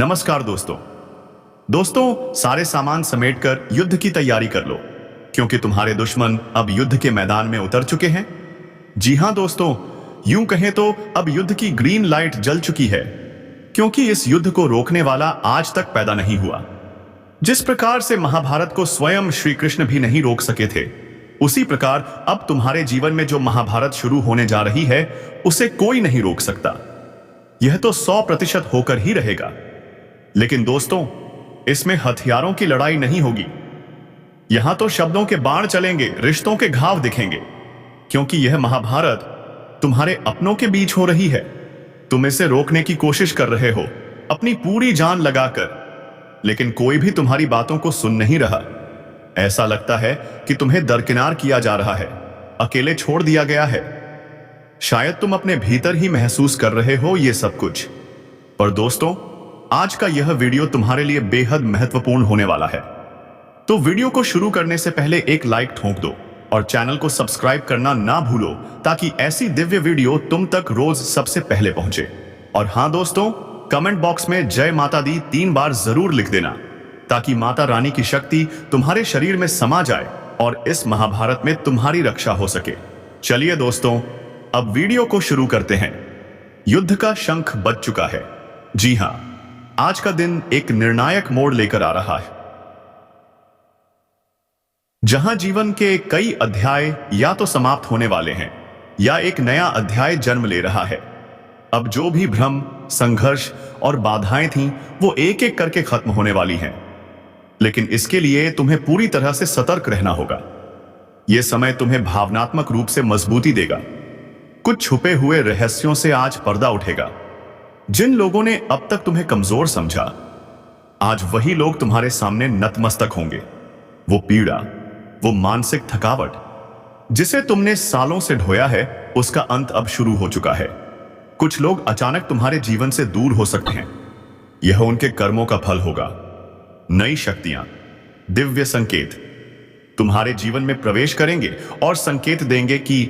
नमस्कार दोस्तों। सारे सामान समेटकर युद्ध की तैयारी कर लो, क्योंकि तुम्हारे दुश्मन अब युद्ध के मैदान में उतर चुके हैं। जी हां दोस्तों, यूं कहें तो अब युद्ध की ग्रीन लाइट जल चुकी है, क्योंकि इस युद्ध को रोकने वाला आज तक पैदा नहीं हुआ। जिस प्रकार से महाभारत को स्वयं श्री कृष्ण भी नहीं रोक सके थे, उसी प्रकार अब तुम्हारे जीवन में जो महाभारत शुरू होने जा रही है, उसे कोई नहीं रोक सकता। यह तो 100% होकर ही रहेगा। लेकिन दोस्तों, इसमें हथियारों की लड़ाई नहीं होगी। यहां तो शब्दों के बाण चलेंगे, रिश्तों के घाव दिखेंगे, क्योंकि यह महाभारत तुम्हारे अपनों के बीच हो रही है। तुम इसे रोकने की कोशिश कर रहे हो अपनी पूरी जान लगाकर, लेकिन कोई भी तुम्हारी बातों को सुन नहीं रहा। ऐसा लगता है कि तुम्हें दरकिनार किया जा रहा है, अकेले छोड़ दिया गया है। शायद तुम अपने भीतर ही महसूस कर रहे हो ये सब कुछ। पर दोस्तों, आज का यह वीडियो तुम्हारे लिए बेहद महत्वपूर्ण होने वाला है। तो वीडियो को शुरू करने से पहले एक लाइक ठोक दो और चैनल को सब्सक्राइब करना ना भूलो, ताकि ऐसी दिव्य वीडियो तुम तक रोज सबसे पहले पहुंचे। और हां दोस्तों, कमेंट बॉक्स में जय माता दी 3 बार जरूर लिख देना, ताकि माता रानी की शक्ति तुम्हारे शरीर में समा जाए और इस महाभारत में तुम्हारी रक्षा हो सके। चलिए दोस्तों, अब वीडियो को शुरू करते हैं। युद्ध का शंख बज चुका है। जी हां, आज का दिन एक निर्णायक मोड़ लेकर आ रहा है, जहां जीवन के कई अध्याय या तो समाप्त होने वाले हैं या एक नया अध्याय जन्म ले रहा है। अब जो भी भ्रम, संघर्ष और बाधाएं थीं, वो एक एक करके खत्म होने वाली हैं। लेकिन इसके लिए तुम्हें पूरी तरह से सतर्क रहना होगा। यह समय तुम्हें भावनात्मक रूप से मजबूती देगा। कुछ छुपे हुए रहस्यों से आज पर्दा उठेगा। जिन लोगों ने अब तक तुम्हें कमजोर समझा, आज वही लोग तुम्हारे सामने नतमस्तक होंगे। वो पीड़ा, वो मानसिक थकावट जिसे तुमने सालों से ढोया है, उसका अंत अब शुरू हो चुका है। कुछ लोग अचानक तुम्हारे जीवन से दूर हो सकते हैं। यह उनके कर्मों का फल होगा। नई शक्तियां, दिव्य संकेत तुम्हारे जीवन में प्रवेश करेंगे और संकेत देंगे कि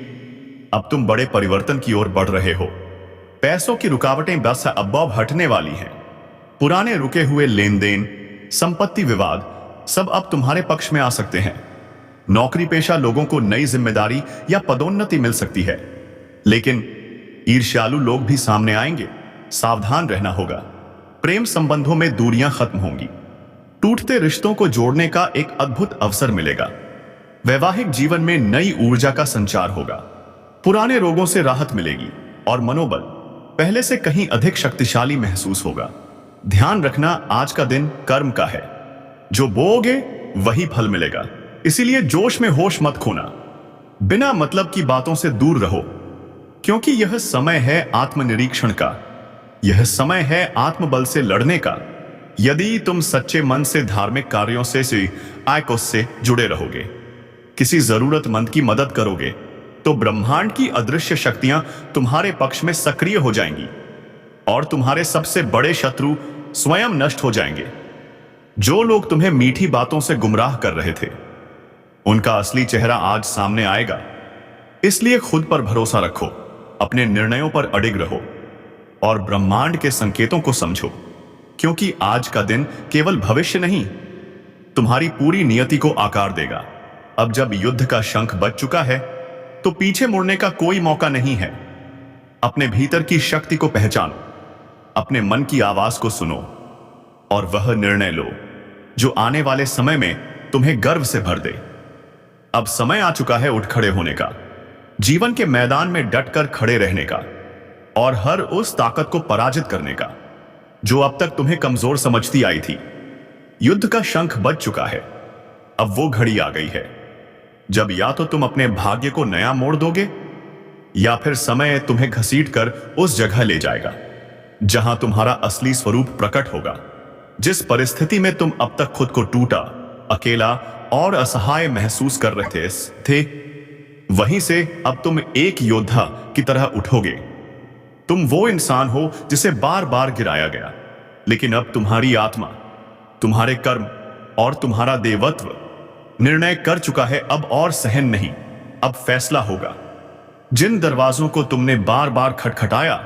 अब तुम बड़े परिवर्तन की ओर बढ़ रहे हो। पैसों की रुकावटें बस अब हटने वाली हैं। पुराने रुके हुए लेन देन, संपत्ति विवाद सब अब तुम्हारे पक्ष में आ सकते हैं। नौकरी पेशा लोगों को नई जिम्मेदारी या पदोन्नति मिल सकती है, लेकिन ईर्ष्यालु लोग भी सामने आएंगे। सावधान रहना होगा। प्रेम संबंधों में दूरियां खत्म होंगी। टूटते रिश्तों को जोड़ने का एक अद्भुत अवसर मिलेगा। वैवाहिक जीवन में नई ऊर्जा का संचार होगा। पुराने रोगों से राहत मिलेगी और मनोबल पहले से कहीं अधिक शक्तिशाली महसूस होगा। ध्यान रखना, आज का दिन कर्म का है। जो बोओगे वही फल मिलेगा। इसीलिए जोश में होश मत खोना। बिना मतलब की बातों से दूर रहो, क्योंकि यह समय है आत्मनिरीक्षण का। यह समय है आत्मबल से लड़ने का। यदि तुम सच्चे मन से धार्मिक कार्यों से आयकोस से जुड़े रहोगे, किसी जरूरतमंद की मदद करोगे, तो ब्रह्मांड की अदृश्य शक्तियां तुम्हारे पक्ष में सक्रिय हो जाएंगी और तुम्हारे सबसे बड़े शत्रु स्वयं नष्ट हो जाएंगे। जो लोग तुम्हें मीठी बातों से गुमराह कर रहे थे, उनका असली चेहरा आज सामने आएगा। इसलिए खुद पर भरोसा रखो, अपने निर्णयों पर अडिग रहो और ब्रह्मांड के संकेतों को समझो, क्योंकि आज का दिन केवल भविष्य नहीं, तुम्हारी पूरी नियति को आकार देगा। अब जब युद्ध का शंख बज चुका है, तो पीछे मुड़ने का कोई मौका नहीं है। अपने भीतर की शक्ति को पहचानो, अपने मन की आवाज को सुनो और वह निर्णय लो जो आने वाले समय में तुम्हें गर्व से भर दे। अब समय आ चुका है उठ खड़े होने का, जीवन के मैदान में डटकर खड़े रहने का और हर उस ताकत को पराजित करने का जो अब तक तुम्हें कमजोर समझती आई थी। युद्ध का शंख बज चुका है। अब वो घड़ी आ गई है जब या तो तुम अपने भाग्य को नया मोड़ दोगे, या फिर समय तुम्हें घसीटकर उस जगह ले जाएगा जहां तुम्हारा असली स्वरूप प्रकट होगा। जिस परिस्थिति में तुम अब तक खुद को टूटा, अकेला और असहाय महसूस कर रहे थे, वहीं से अब तुम एक योद्धा की तरह उठोगे। तुम वो इंसान हो जिसे बार बार गिराया गया, लेकिन अब तुम्हारी आत्मा, तुम्हारे कर्म और तुम्हारा देवत्व निर्णय कर चुका है। अब और सहन नहीं, अब फैसला होगा। जिन दरवाजों को तुमने बार बार खटखटाया,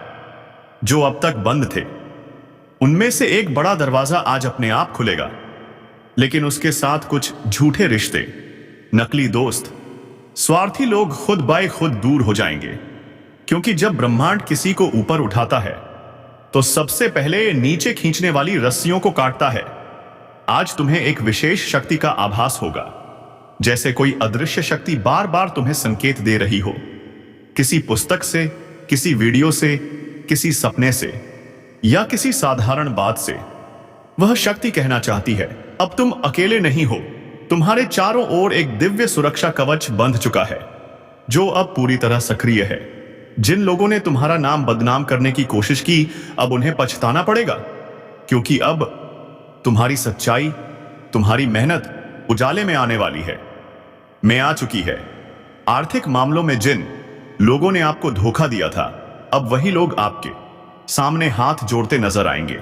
जो अब तक बंद थे, उनमें से एक बड़ा दरवाजा आज अपने आप खुलेगा, लेकिन उसके साथ कुछ झूठे रिश्ते, नकली दोस्त, स्वार्थी लोग खुद बाय खुद दूर हो जाएंगे। क्योंकि जब ब्रह्मांड किसी को ऊपर उठाता है तो सबसे पहले नीचे खींचने वाली रस्सियों को काटता है। आज तुम्हें एक विशेष शक्ति का आभास होगा, जैसे कोई अदृश्य शक्ति बार बार तुम्हें संकेत दे रही हो, किसी पुस्तक से, किसी वीडियो से, किसी सपने से या किसी साधारण बात से। वह शक्ति कहना चाहती है, अब तुम अकेले नहीं हो, तुम्हारे चारों ओर एक दिव्य सुरक्षा कवच बंध चुका है, जो अब पूरी तरह सक्रिय है। जिन लोगों ने तुम्हारा नाम बदनाम करने की कोशिश की, अब उन्हें पछताना पड़ेगा, क्योंकि अब तुम्हारी सच्चाई, तुम्हारी मेहनत उजाले में आने वाली है, में आ चुकी है। आर्थिक मामलों में जिन लोगों ने आपको धोखा दिया था, अब वही लोग आपके सामने हाथ जोड़ते नजर आएंगे।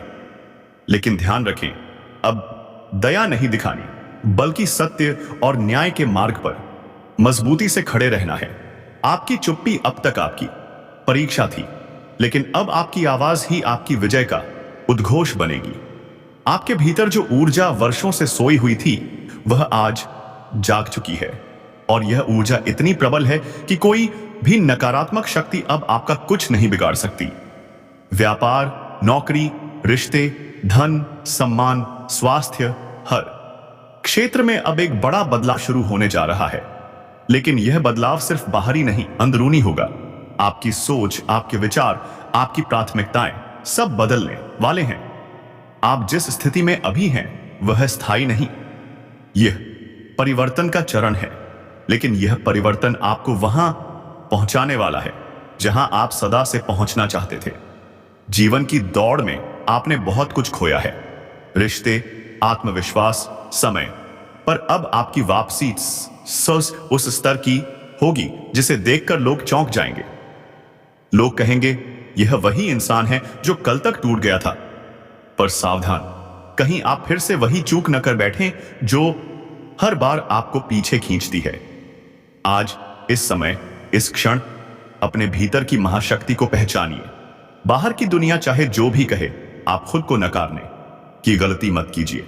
लेकिन ध्यान रखें, अब दया नहीं दिखानी, बल्कि सत्य और न्याय के मार्ग पर मजबूती से खड़े रहना है। आपकी चुप्पी अब तक आपकी परीक्षा थी, लेकिन अब आपकी आवाज ही आपकी विजय का उद्घोष बनेगी। आपके भीतर जो ऊर्जा वर्षों से सोई हुई थी, वह आज जाग चुकी है, और यह ऊर्जा इतनी प्रबल है कि कोई भी नकारात्मक शक्ति अब आपका कुछ नहीं बिगाड़ सकती। व्यापार, नौकरी, रिश्ते, धन, सम्मान, स्वास्थ्य, हर क्षेत्र में अब एक बड़ा बदलाव शुरू होने जा रहा है। लेकिन यह बदलाव सिर्फ बाहरी नहीं, अंदरूनी होगा। आपकी सोच, आपके विचार, आपकी प्राथमिकताएं सब बदलने वाले हैं। आप जिस स्थिति में अभी हैं, वह स्थायी नहीं। यह परिवर्तन का चरण है, लेकिन यह परिवर्तन आपको वहां पहुंचाने वाला है जहां आप सदा से पहुंचना चाहते थे। जीवन की दौड़ में आपने बहुत कुछ खोया है, रिश्ते, आत्मविश्वास, समय, पर अब आपकी वापसी उस स्तर की होगी जिसे देखकर लोग चौंक जाएंगे। लोग कहेंगे, यह वही इंसान है जो कल तक टूट गया था। पर सावधान, कहीं आप फिर से वही चूक न कर बैठें जो हर बार आपको पीछे खींचती है। आज, इस समय, इस क्षण अपने भीतर की महाशक्ति को पहचानिए। बाहर की दुनिया चाहे जो भी कहे, आप खुद को नकारने की गलती मत कीजिए,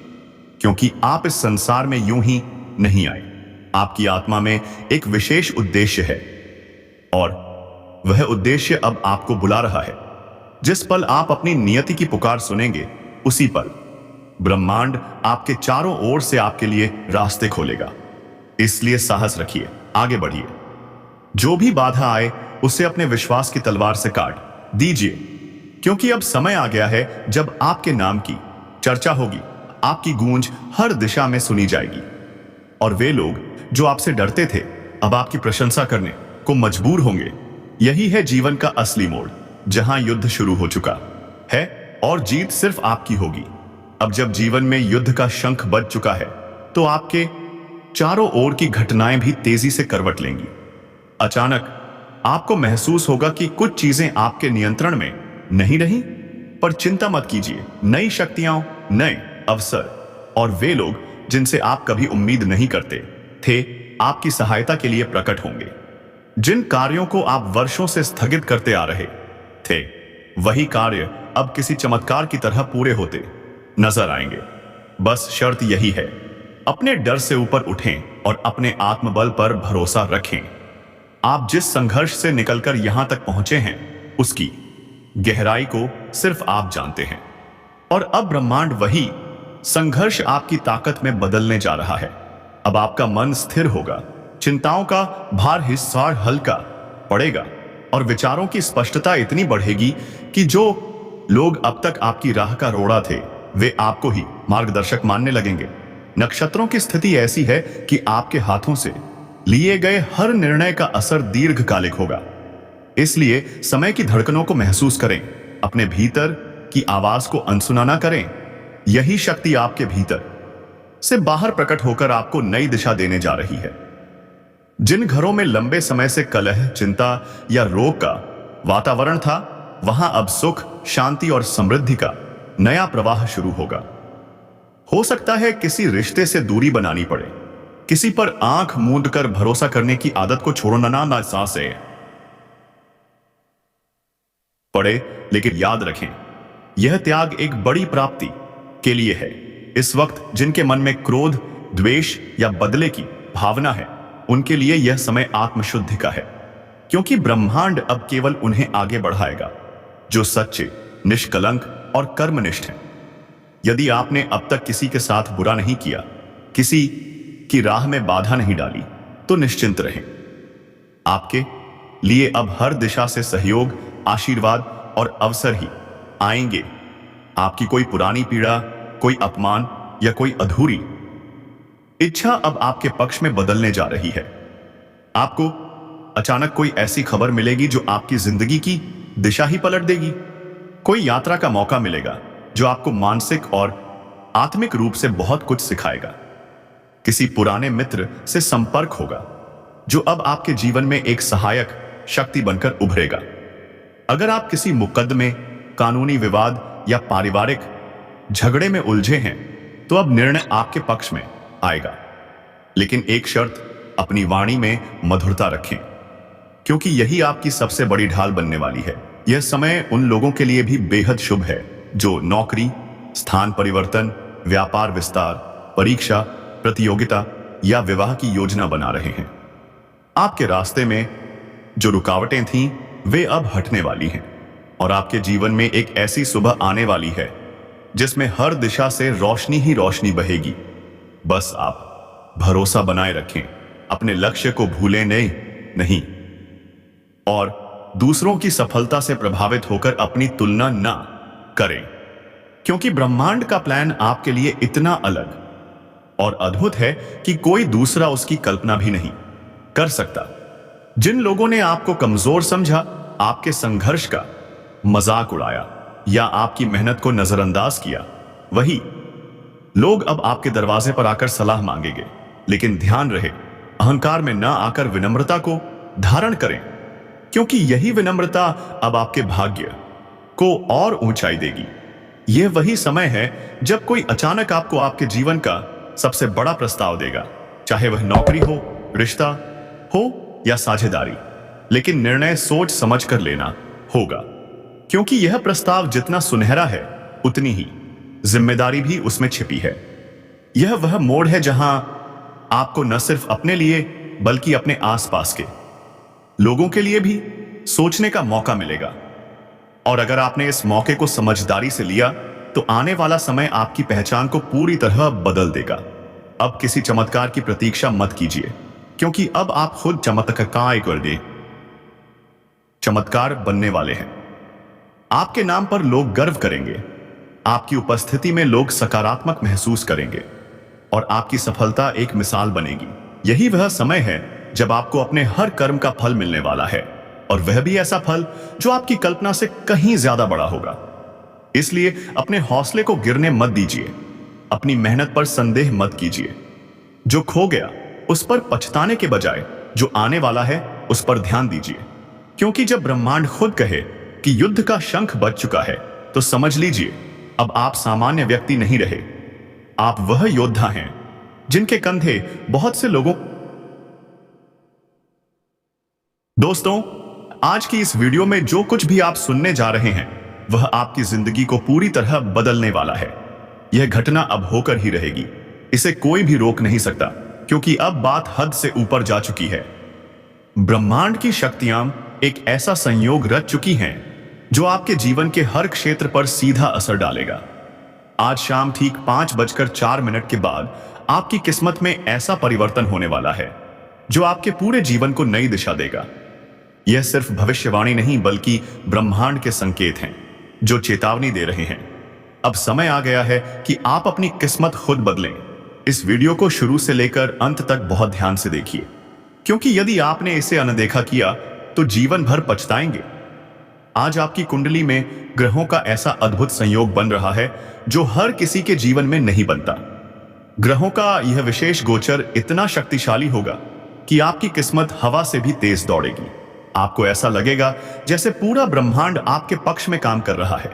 क्योंकि आप इस संसार में यूं ही नहीं आए। आपकी आत्मा में एक विशेष उद्देश्य है, और वह उद्देश्य अब आपको बुला रहा है। जिस पल आप अपनी नियति की पुकार सुनेंगे, उसी पल ब्रह्मांड आपके चारों ओर से आपके लिए रास्ते खोलेगा। इसलिए साहस रखिए, आगे बढ़िए। जो भी बाधा आए, उसे अपने विश्वास की तलवार से काट दीजिए, क्योंकि अब समय आ गया है जब आपके नाम की चर्चा होगी, आपकी गूंज हर दिशा में सुनी जाएगी, और वे लोग जो आपसे डरते थे, अब आपकी प्रशंसा करने को मजबूर होंगे। यही है जीवन का असली मोड़, जहां युद्ध शुरू हो चुका है और जीत सिर्फ आपकी होगी। अब जब जीवन में युद्ध का शंख बज चुका है, तो आपके चारों ओर की घटनाएं भी तेजी से करवट लेंगी। अचानक आपको महसूस होगा कि कुछ चीजें आपके नियंत्रण में नहीं रही, पर चिंता मत कीजिए। नई शक्तियां, नए अवसर और वे लोग जिनसे आप कभी उम्मीद नहीं करते थे, आपकी सहायता के लिए प्रकट होंगे। जिन कार्यों को आप वर्षों से स्थगित करते आ रहे थे, वही कार्य अब किसी चमत्कार की तरह पूरे होते नजर आएंगे। बस शर्त यही है, अपने डर से ऊपर उठें और अपने आत्मबल पर भरोसा रखें। आप जिस संघर्ष से निकलकर यहां तक पहुंचे हैं, उसकी गहराई को सिर्फ आप जानते हैं, और अब ब्रह्मांड वही संघर्ष आपकी ताकत में बदलने जा रहा है। अब आपका मन स्थिर होगा, चिंताओं का भार हिस्सा हल्का पड़ेगा, और विचारों की स्पष्टता इतनी बढ़ेगी कि जो लोग अब तक आपकी राह का रोड़ा थे, वे आपको ही मार्गदर्शक मानने लगेंगे। नक्षत्रों की स्थिति ऐसी है कि आपके हाथों से लिए गए हर निर्णय का असर दीर्घकालिक होगा। इसलिए समय की धड़कनों को महसूस करें, अपने भीतर की आवाज को अनसुना ना करें। यही शक्ति आपके भीतर से बाहर प्रकट होकर आपको नई दिशा देने जा रही है। जिन घरों में लंबे समय से कलह, चिंता या रोग का वातावरण था, वहां अब सुख, शांति और समृद्धि का नया प्रवाह शुरू होगा। हो सकता है किसी रिश्ते से दूरी बनानी पड़े, किसी पर आंख मूंद कर भरोसा करने की आदत को छोड़ना ना सांसे पड़े, लेकिन याद रखें, यह त्याग एक बड़ी प्राप्ति के लिए है। इस वक्त जिनके मन में क्रोध, द्वेष या बदले की भावना है, उनके लिए यह समय आत्मशुद्धि का है, क्योंकि ब्रह्मांड अब केवल उन्हें आगे बढ़ाएगा जो सच्चे, निष्कलंक और कर्मनिष्ठ हैं। यदि आपने अब तक किसी के साथ बुरा नहीं किया, किसी की राह में बाधा नहीं डाली, तो निश्चिंत रहें। आपके लिए अब हर दिशा से सहयोग, आशीर्वाद और अवसर ही आएंगे। आपकी कोई पुरानी पीड़ा, कोई अपमान या कोई अधूरी इच्छा अब आपके पक्ष में बदलने जा रही है। आपको अचानक कोई ऐसी खबर मिलेगी जो आपकी जिंदगी की दिशा ही पलट देगी। कोई यात्रा का मौका मिलेगा जो आपको मानसिक और आत्मिक रूप से बहुत कुछ सिखाएगा। किसी पुराने मित्र से संपर्क होगा जो अब आपके जीवन में एक सहायक शक्ति बनकर उभरेगा। अगर आप किसी मुकदमे, कानूनी विवाद या पारिवारिक झगड़े में उलझे हैं, तो अब निर्णय आपके पक्ष में आएगा। लेकिन एक शर्त, अपनी वाणी में मधुरता रखें, क्योंकि यही आपकी सबसे बड़ी ढाल बनने वाली है। यह समय उन लोगों के लिए भी बेहद शुभ है जो नौकरी, स्थान परिवर्तन, व्यापार विस्तार, परीक्षा, प्रतियोगिता या विवाह की योजना बना रहे हैं। आपके रास्ते में जो रुकावटें थीं, वे अब हटने वाली हैं और आपके जीवन में एक ऐसी सुबह आने वाली है जिसमें हर दिशा से रोशनी ही रोशनी बहेगी। बस आप भरोसा बनाए रखें, अपने लक्ष्य को भूलें नहीं और दूसरों की सफलता से प्रभावित होकर अपनी तुलना ना करें, क्योंकि ब्रह्मांड का प्लान आपके लिए इतना अलग और अद्भुत है कि कोई दूसरा उसकी कल्पना भी नहीं कर सकता। जिन लोगों ने आपको कमजोर समझा, आपके संघर्ष का मजाक उड़ाया या आपकी मेहनत को नजरअंदाज किया, वही लोग अब आपके दरवाजे पर आकर सलाह मांगेंगे। लेकिन ध्यान रहे, अहंकार में ना आकर विनम्रता को धारण करें, क्योंकि यही विनम्रता अब आपके भाग्य को और ऊंचाई देगी। यह वही समय है जब कोई अचानक आपको आपके जीवन का सबसे बड़ा प्रस्ताव देगा, चाहे वह नौकरी हो, रिश्ता हो या साझेदारी। लेकिन निर्णय सोच समझ कर लेना होगा, क्योंकि यह प्रस्ताव जितना सुनहरा है, उतनी ही जिम्मेदारी भी उसमें छिपी है। यह वह मोड़ है जहां आपको न सिर्फ अपने लिए बल्कि अपने आसपास के लोगों के लिए भी सोचने का मौका मिलेगा। और अगर आपने इस मौके को समझदारी से लिया, तो आने वाला समय आपकी पहचान को पूरी तरह बदल देगा। अब किसी चमत्कार की प्रतीक्षा मत कीजिए, क्योंकि अब आप खुद चमत्कार बनने वाले हैं। आपके नाम पर लोग गर्व करेंगे, आपकी उपस्थिति में लोग सकारात्मक महसूस करेंगे और आपकी सफलता एक मिसाल बनेगी। यही वह समय है जब आपको अपने हर कर्म का फल मिलने वाला है, और वह भी ऐसा फल जो आपकी कल्पना से कहीं ज्यादा बड़ा होगा। इसलिए अपने हौसले को गिरने मत दीजिए, अपनी मेहनत पर संदेह मत कीजिए। जो खो गया उस पर पछताने के बजाय जो आने वाला है उस पर ध्यान दीजिए, क्योंकि जब ब्रह्मांड खुद कहे कि युद्ध का शंख बज चुका है, तो समझ लीजिए अब आप सामान्य व्यक्ति नहीं रहे, आप वह योद्धा हैं जिनके कंधे बहुत से लोगों। दोस्तों, आज की इस वीडियो में जो कुछ भी आप सुनने जा रहे हैं, वह आपकी जिंदगी को पूरी तरह बदलने वाला है। यह घटना अब होकर ही रहेगी, इसे कोई भी रोक नहीं सकता, क्योंकि अब बात हद से ऊपर जा चुकी है। ब्रह्मांड की शक्तियां एक ऐसा संयोग रच चुकी हैं जो आपके जीवन के हर क्षेत्र पर सीधा असर डालेगा। आज शाम ठीक 5:04 के बाद आपकी किस्मत में ऐसा परिवर्तन होने वाला है जो आपके पूरे जीवन को नई दिशा देगा। यह सिर्फ भविष्यवाणी नहीं, बल्कि ब्रह्मांड के संकेत हैं जो चेतावनी दे रहे हैं। अब समय आ गया है कि आप अपनी किस्मत खुद बदलें। इस वीडियो को शुरू से लेकर अंत तक बहुत ध्यान से देखिए, क्योंकि यदि आपने इसे अनदेखा किया तो जीवन भर पछताएंगे। आज आपकी कुंडली में ग्रहों का ऐसा अद्भुत संयोग बन रहा है जो हर किसी के जीवन में नहीं बनता। ग्रहों का यह विशेष गोचर इतना शक्तिशाली होगा कि आपकी किस्मत हवा से भी तेज दौड़ेगी। आपको ऐसा लगेगा जैसे पूरा ब्रह्मांड आपके पक्ष में काम कर रहा है।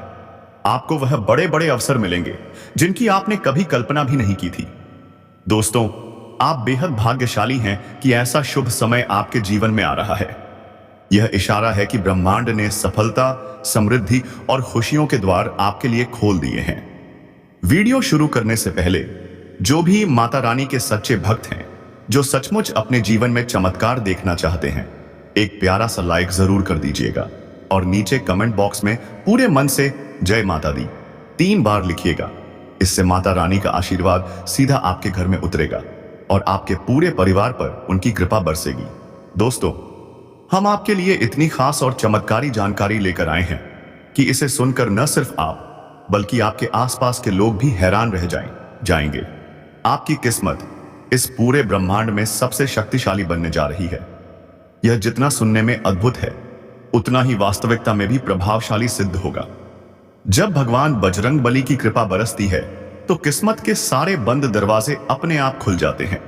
आपको वह बड़े बड़े अवसर मिलेंगे जिनकी आपने कभी कल्पना भी नहीं की थी। दोस्तों, आप बेहद भाग्यशाली हैं कि ऐसा शुभ समय आपके जीवन में आ रहा है। यह इशारा है कि ब्रह्मांड ने सफलता, समृद्धि और खुशियों के द्वार आपके लिए खोल दिए हैं। वीडियो शुरू करने से पहले जो भी माता रानी के सच्चे भक्त हैं, जो सचमुच अपने जीवन में चमत्कार देखना चाहते हैं, एक प्यारा सा लाइक जरूर कर दीजिएगा और नीचे कमेंट बॉक्स में पूरे मन से जय माता दी 3 बार लिखिएगा। इससे माता रानी का आशीर्वाद सीधा आपके घर में उतरेगा और आपके पूरे परिवार पर उनकी कृपा बरसेगी। दोस्तों, हम आपके लिए इतनी खास और चमत्कारी जानकारी लेकर आए हैं कि इसे सुनकर न सिर्फ आप बल्कि आपके आसपास के लोग भी हैरान रह जाएंगे। आपकी किस्मत इस पूरे ब्रह्मांड में सबसे शक्तिशाली बनने जा रही है। यह जितना सुनने में अद्भुत है, उतना ही वास्तविकता में भी प्रभावशाली सिद्ध होगा। जब भगवान बजरंग बली की कृपा बरसती है तो किस्मत के सारे बंद दरवाजे अपने आप खुल जाते हैं।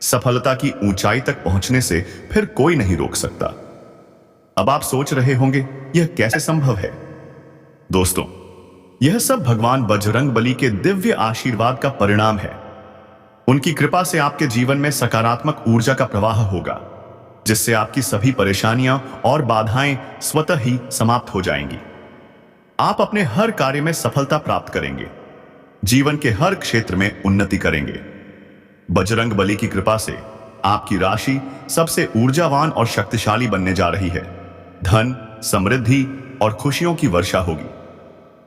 सफलता की ऊंचाई तक पहुंचने से फिर कोई नहीं रोक सकता। अब आप सोच रहे होंगे, यह कैसे संभव है? दोस्तों, यह सब भगवान बजरंग बली के दिव्य आशीर्वाद का परिणाम है। उनकी कृपा से आपके जीवन में सकारात्मक ऊर्जा का प्रवाह होगा, जिससे आपकी सभी परेशानियां और बाधाएं स्वतः ही समाप्त हो जाएंगी। आप अपने हर कार्य में सफलता प्राप्त करेंगे, जीवन के हर क्षेत्र में उन्नति करेंगे। बजरंग बली की कृपा से आपकी राशि सबसे ऊर्जावान और शक्तिशाली बनने जा रही है। धन, समृद्धि और खुशियों की वर्षा होगी।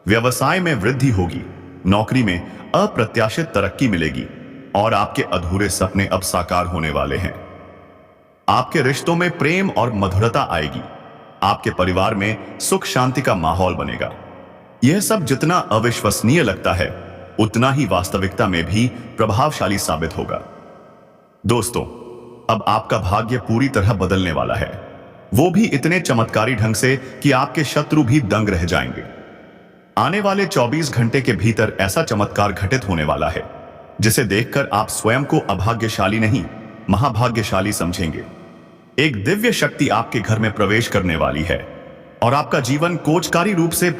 व्यवसाय में वृद्धि होगी, नौकरी में अप्रत्याशित तरक्की मिलेगी और आपके अधूरे सपने अब साकार होने वाले हैं। आपके रिश्तों में प्रेम और मधुरता आएगी। आपके परिवार में सुख शांति का माहौल बनेगा। यह सब जितना अविश्वसनीय लगता है, उतना ही वास्तविकता में भी प्रभावशाली साबित होगा। दोस्तों, अब आपका भाग्य पूरी तरह बदलने वाला है, वो भी इतने चमत्कारी ढंग से कि आपके शत्रु भी दंग रह जाएंगे। आने वाले 24 घंटे के भीतर ऐसा चमत्कार घटित होने वाला है जिसे देखकर आप स्वयं को अभाग्यशाली नहीं, महाभाग्यशाली समझेंगे। एक दिव्य शक्ति आपके घर में प्रवेश करने वाली है और आपका जीवन कोचकारी रूप से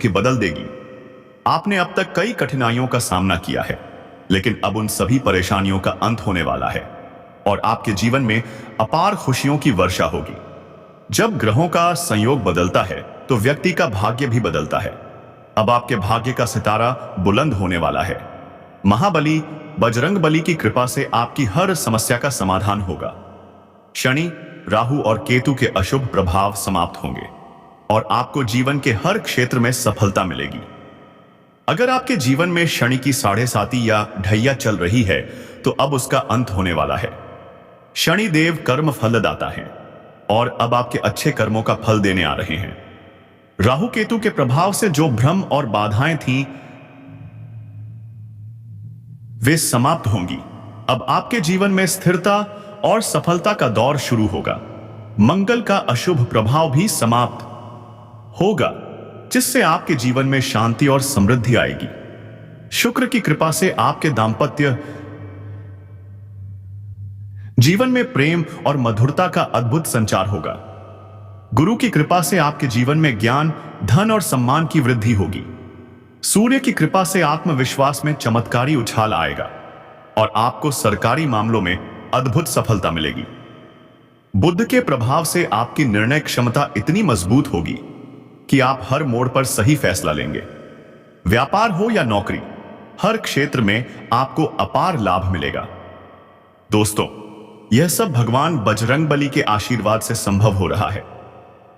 बदल देगी। आपने अब तक कई कठिनाइयों का सामना किया है, लेकिन अब उन सभी परेशानियों का अंत होने वाला है और आपके जीवन में अपार खुशियों की वर्षा होगी। जब ग्रहों का संयोग बदलता है तो व्यक्ति का भाग्य भी बदलता है। अब आपके भाग्य का सितारा बुलंद होने वाला है। महाबली बजरंग बली की कृपा से आपकी हर समस्या का समाधान होगा। शनि, राहु और केतु के अशुभ प्रभाव समाप्त होंगे और आपको जीवन के हर क्षेत्र में सफलता मिलेगी। अगर आपके जीवन में शनि की 7.5 या ढैया चल रही है तो अब उसका अंत होने वाला है। शनि देव कर्म फलदाता है और अब आपके अच्छे कर्मों का फल देने आ रहे हैं। राहु केतु के प्रभाव से जो भ्रम और बाधाएं थीं, वे समाप्त होंगी। अब आपके जीवन में स्थिरता और सफलता का दौर शुरू होगा। मंगल का अशुभ प्रभाव भी समाप्त होगा, जिससे आपके जीवन में शांति और समृद्धि आएगी। शुक्र की कृपा से आपके दांपत्य जीवन में प्रेम और मधुरता का अद्भुत संचार होगा। गुरु की कृपा से आपके जीवन में ज्ञान, धन और सम्मान की वृद्धि होगी। सूर्य की कृपा से आत्मविश्वास में चमत्कारी उछाल आएगा और आपको सरकारी मामलों में अद्भुत सफलता मिलेगी। बुध के प्रभाव से आपकी निर्णय क्षमता इतनी मजबूत होगी कि आप हर मोड़ पर सही फैसला लेंगे। व्यापार हो या नौकरी, हर क्षेत्र में आपको अपार लाभ मिलेगा। दोस्तों, यह सब भगवान बजरंग बली के आशीर्वाद से संभव हो रहा है।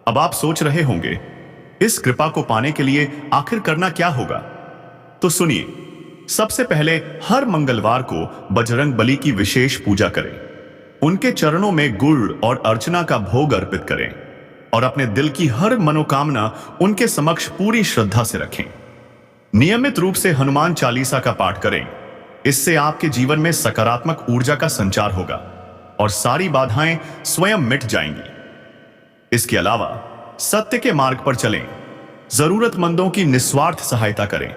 अब आप सोच रहे होंगे, इस कृपा को पाने के लिए आखिर करना क्या होगा? तो सुनिए, सबसे पहले हर मंगलवार को बजरंग बली की विशेष पूजा करें। उनके चरणों में गुड़ और अर्चना का भोग अर्पित करें और अपने दिल की हर मनोकामना उनके समक्ष पूरी श्रद्धा से रखें। नियमित रूप से हनुमान चालीसा का पाठ करें। इससे आपके जीवन में सकारात्मक ऊर्जा का संचार होगा और सारी बाधाएं स्वयं मिट जाएंगी। इसके अलावा सत्य के मार्ग पर चलें, जरूरतमंदों की निस्वार्थ सहायता करें,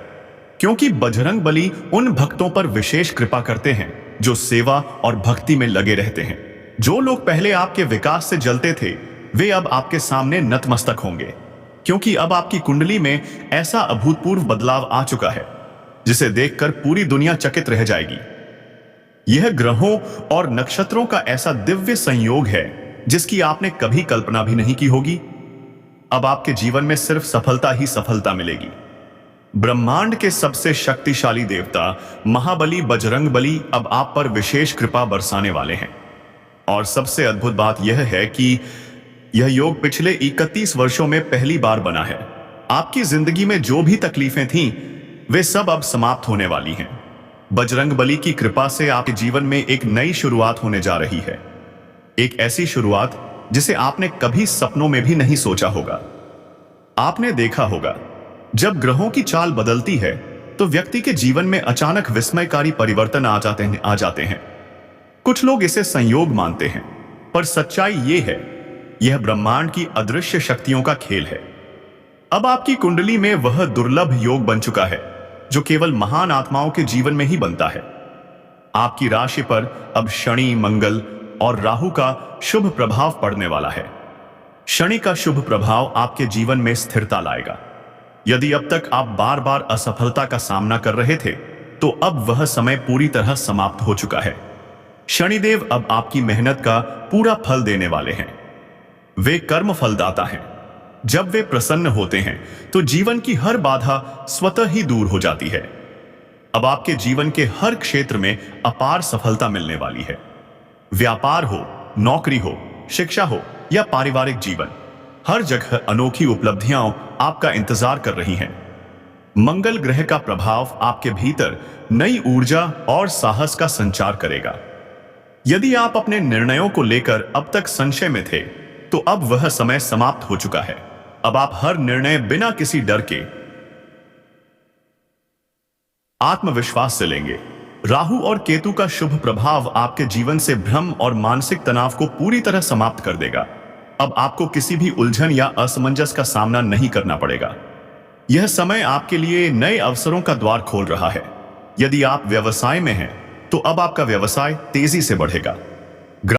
क्योंकि बजरंग बली उन भक्तों पर विशेष कृपा करते हैं जो सेवा और भक्ति में लगे रहते हैं। जो लोग पहले आपके विकास से जलते थे, वे अब आपके सामने नतमस्तक होंगे, क्योंकि अब आपकी कुंडली में ऐसा अभूतपूर्व बदलाव आ चुका है जिसे देखकर पूरी दुनिया चकित रह जाएगी। यह ग्रहों और नक्षत्रों का ऐसा दिव्य संयोग है जिसकी आपने कभी कल्पना भी नहीं की होगी। अब आपके जीवन में सिर्फ सफलता ही सफलता मिलेगी। ब्रह्मांड के सबसे शक्तिशाली देवता महाबली बजरंगबली अब आप पर विशेष कृपा बरसाने वाले हैं। और सबसे अद्भुत बात यह है कि यह योग पिछले 31 वर्षों में पहली बार बना है। आपकी जिंदगी में जो भी तकलीफें थीं, वे सब अब समाप्त होने वाली हैं। बजरंगबली की कृपा से आपके जीवन में एक नई शुरुआत होने जा रही है। एक ऐसी शुरुआत जिसे आपने कभी सपनों में भी नहीं सोचा होगा। आपने देखा होगा, जब ग्रहों की चाल बदलती है तो व्यक्ति के जीवन में अचानक विस्मयकारी परिवर्तन आ जाते हैं। कुछ लोग इसे संयोग मानते हैं, पर सच्चाई ये है, यह ब्रह्मांड की अदृश्य शक्तियों का खेल है। अब आपकी कुंडली में वह दुर्लभ योग बन चुका है जो केवल महान आत्माओं के जीवन में ही बनता है। आपकी राशि पर अब शनि, मंगल और राहु का शुभ प्रभाव पड़ने वाला है। शनि का शुभ प्रभाव आपके जीवन में स्थिरता लाएगा। यदि अब तक आप बार बार असफलता का सामना कर रहे थे, तो अब वह समय पूरी तरह समाप्त हो चुका है। शनिदेव अब आपकी मेहनत का पूरा फल देने वाले हैं। वे कर्म फलदाता हैं। जब वे प्रसन्न होते हैं तो जीवन की हर बाधा स्वतः ही दूर हो जाती है। अब आपके जीवन के हर क्षेत्र में अपार सफलता मिलने वाली है। व्यापार हो, नौकरी हो, शिक्षा हो या पारिवारिक जीवन, हर जगह अनोखी उपलब्धियां आपका इंतजार कर रही हैं। मंगल ग्रह का प्रभाव आपके भीतर नई ऊर्जा और साहस का संचार करेगा। यदि आप अपने निर्णयों को लेकर अब तक संशय में थे, तो अब वह समय समाप्त हो चुका है। अब आप हर निर्णय बिना किसी डर के आत्मविश्वास से लेंगे। राहु और केतु का शुभ प्रभाव आपके जीवन से भ्रम और मानसिक तनाव को पूरी तरह समाप्त कर देगा। अब आपको किसी भी उलझन या असमंजस का सामना नहीं करना पड़ेगा। यह समय आपके लिए नए अवसरों का द्वार खोल रहा है। यदि आप व्यवसाय में हैं, तो अब आपका व्यवसाय तेजी से बढ़ेगा।